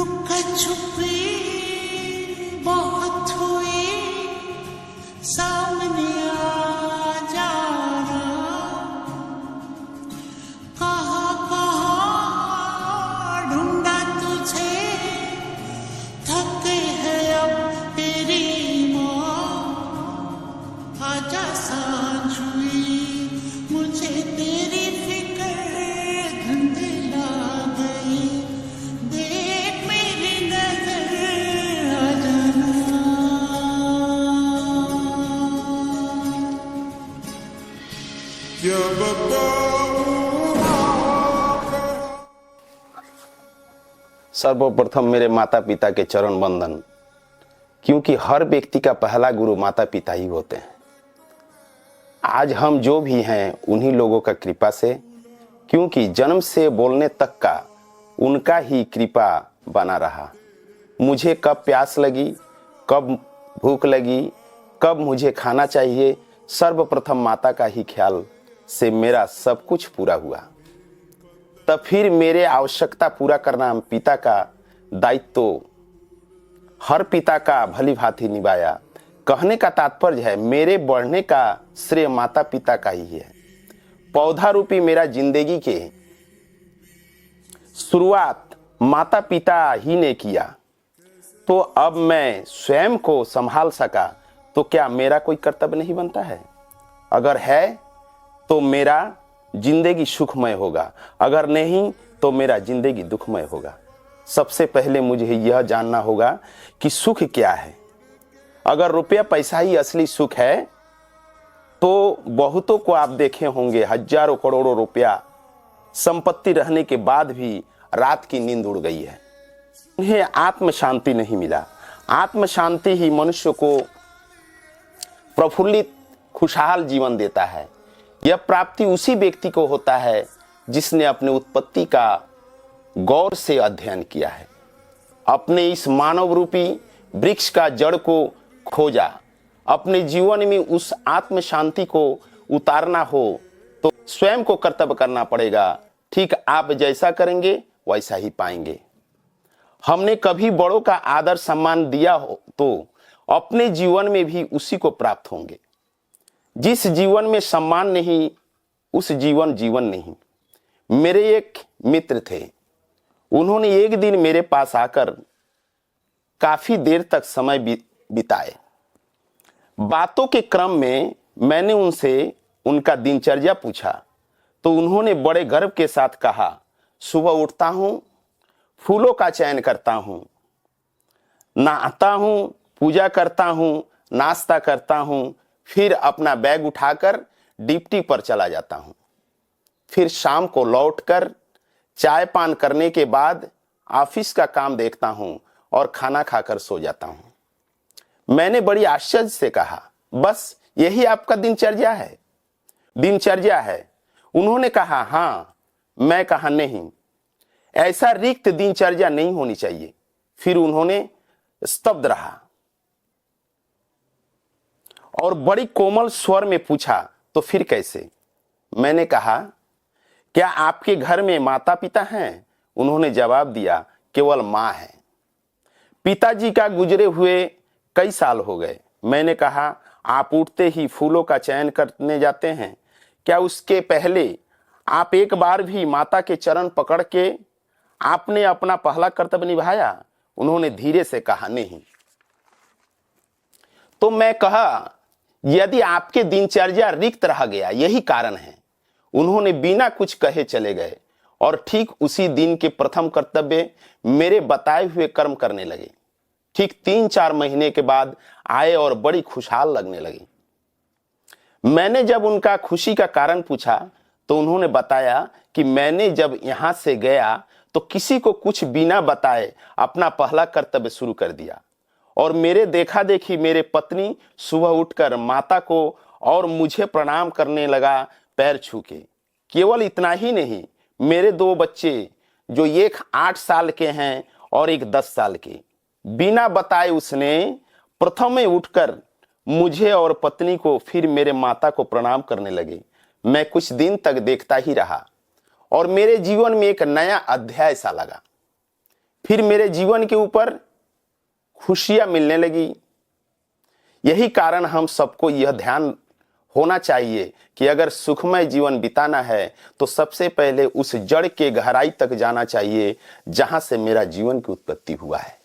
लुका छुपी बहुत हुई, सामने आ जाना, कहाँ कहाँ ढूंढा तुझे, थक है अब तेरी माँ, आजा सांझ हुई, मुझे तेरी फिक्र धुंधला गई, देख मेरी नजर आ जाना। क्या बताऊं सर्वप्रथम मेरे माता पिता के चरण वंदन, क्योंकि हर व्यक्ति का पहला गुरु माता पिता ही होते हैं। आज हम जो भी हैं उन्हीं लोगों का कृपा से, क्योंकि जन्म से बोलने तक का उनका ही कृपा बना रहा। मुझे कब प्यास लगी, कब भूख लगी, कब मुझे खाना चाहिए, सर्वप्रथम माता का ही ख्याल से मेरा सब कुछ पूरा हुआ। तब फिर मेरे आवश्यकता पूरा करना पिता का दायित्व हर पिता का भली भांति निभाया। कहने का तात्पर्य है मेरे बढ़ने का श्रेय माता पिता का ही है। पौधा रूपी मेरा जिंदगी के शुरुआत माता पिता ही ने किया, तो अब मैं स्वयं को संभाल सका तो क्या मेरा कोई कर्तव्य नहीं बनता है? अगर है तो मेरा जिंदगी सुखमय होगा, अगर नहीं तो मेरा जिंदगी दुखमय होगा। सबसे पहले मुझे यह जानना होगा कि सुख क्या है। अगर रुपया पैसा ही असली सुख है तो बहुतों को आप देखे होंगे हजारों करोड़ों रुपया संपत्ति रहने के बाद भी रात की नींद उड़ गई है, उन्हें आत्म शांति नहीं मिला। आत्म शांति ही मनुष्य को प्रफुल्लित खुशहाल जीवन देता है। यह प्राप्ति उसी व्यक्ति को होता है जिसने अपने उत्पत्ति का गौर से अध्ययन किया है, अपने इस मानव रूपी वृक्ष का जड़ को खोजा। अपने जीवन में उस आत्म शांति को उतारना हो तो स्वयं को कर्तव्य करना पड़ेगा। ठीक आप जैसा करेंगे वैसा ही पाएंगे। हमने कभी बड़ों का आदर सम्मान दिया हो तो अपने जीवन में भी उसी को प्राप्त होंगे। जिस जीवन में सम्मान नहीं उस जीवन नहीं। मेरे एक मित्र थे, उन्होंने एक दिन मेरे पास आकर काफी देर तक समय बिताए। बातों के क्रम में मैंने उनसे उनका दिनचर्या पूछा तो उन्होंने बड़े गर्व के साथ कहा, सुबह उठता हूं, फूलों का चयन करता हूं, नहाता हूं, पूजा करता हूं, नाश्ता करता हूं, फिर अपना बैग उठाकर ड्यूटी पर चला जाता हूं। फिर शाम को लौटकर चाय पान करने के बाद ऑफिस का काम देखता हूं और खाना खाकर सो जाता हूं। मैंने बड़ी आश्चर्य से कहा, बस यही आपका दिनचर्या है? उन्होंने कहा, हाँ। मैं कहा, नहीं, ऐसा रिक्त दिनचर्या नहीं होनी चाहिए। फिर उन्होंने स्तब्ध रहा और बड़ी कोमल स्वर में पूछा, तो फिर कैसे? मैंने कहा, क्या आपके घर में माता पिता हैं? उन्होंने जवाब दिया, केवल मां है। पिताजी का गुजरे हुए कई साल हो गए। मैंने कहा, आप उठते ही फूलों का चयन करने जाते हैं, क्या उसके पहले आप एक बार भी माता के चरण पकड़ के आपने अपना पहला कर्तव्य निभाया? उन्होंने धीरे से कहा, नहीं। तो मैं कहा, यदि आपके दिनचर्या रिक्त रह गया यही कारण है। उन्होंने बिना कुछ कहे चले गए और ठीक उसी दिन के प्रथम कर्तव्य मेरे बताए हुए कर्म करने लगे। ठीक 3-4 महीने के बाद आए और बड़ी खुशहाल लगने लगी। मैंने जब उनका खुशी का कारण पूछा तो उन्होंने बताया कि मैंने जब यहां से गया तो किसी को कुछ बिना बताए अपना पहला कर्तव्य शुरू कर दिया और मेरे देखा देखी मेरे पत्नी सुबह उठकर माता को और मुझे प्रणाम करने लगा पैर छू के। केवल इतना ही नहीं, मेरे 2 बच्चे जो एक 8 साल के हैं और एक 10 साल के, बिना बताए उसने प्रथम में उठकर मुझे और पत्नी को फिर मेरे माता को प्रणाम करने लगे। मैं कुछ दिन तक देखता ही रहा और मेरे जीवन में एक नया अध्याय सा लगा, फिर मेरे जीवन के ऊपर खुशियां मिलने लगी। यही कारण हम सबको यह ध्यान होना चाहिए कि अगर सुखमय जीवन बिताना है तो सबसे पहले उस जड़ के गहराई तक जाना चाहिए जहां से मेरा जीवन की उत्पत्ति हुआ है।